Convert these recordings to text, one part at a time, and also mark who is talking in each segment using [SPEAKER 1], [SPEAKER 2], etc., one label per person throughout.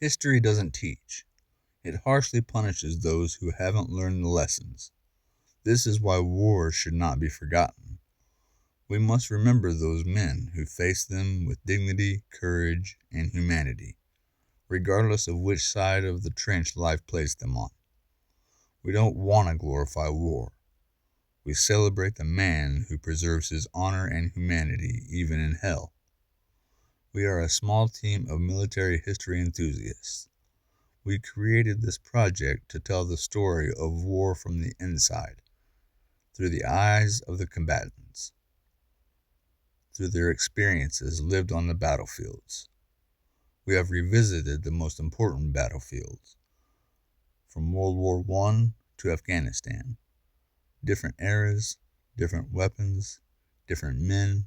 [SPEAKER 1] History doesn't teach. It harshly punishes those who haven't learned the lessons. This is why wars should not be forgotten. We must remember those men who faced them with dignity, courage, and humanity, regardless of which side of the trench life placed them on. We don't want to glorify war. We celebrate the man who preserves his honor and humanity even in hell. We are a small team of military history enthusiasts. We created this project to tell the story of war from the inside, through the eyes of the combatants, through their experiences lived on the battlefields. We have revisited the most important battlefields, from World War I to Afghanistan. Different eras, different weapons, different men,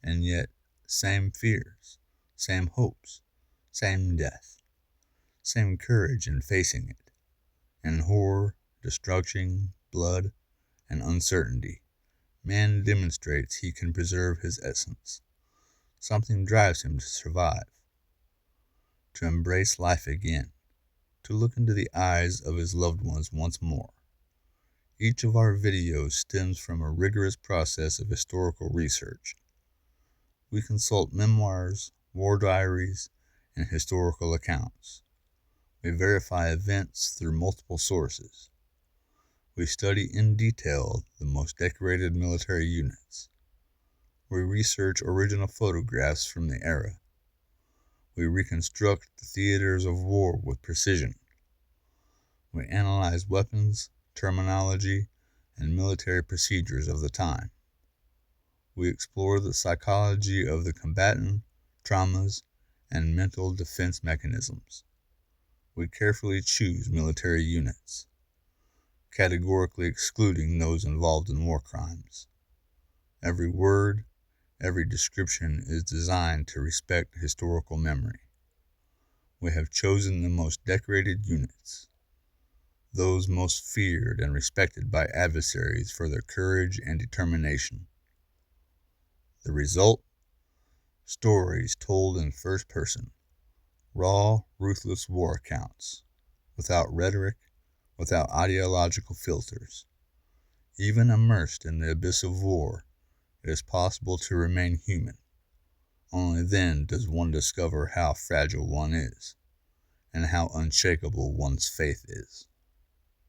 [SPEAKER 1] and yet same fears, same hopes, same death, same courage in facing it, and horror, destruction, blood, and uncertainty. Man demonstrates he can preserve his essence. Something drives him to survive, to embrace life again, to look into the eyes of his loved ones once more. Each of our videos stems from a rigorous process of historical research. We consult memoirs, war diaries, and historical accounts. We verify events through multiple sources. We study in detail the most decorated military units. We research original photographs from the era. We reconstruct the theaters of war with precision. We analyze weapons, terminology, and military procedures of the time. We explore the psychology of the combatant, traumas, and mental defense mechanisms. We carefully choose military units, categorically excluding those involved in war crimes. Every word, every description is designed to respect historical memory. We have chosen the most decorated units, those most feared and respected by adversaries for their courage and determination. The result? Stories told in first person, raw, ruthless war accounts, without rhetoric, without ideological filters. Even immersed in the abyss of war, it is possible to remain human. Only then does one discover how fragile one is, and how unshakable one's faith is.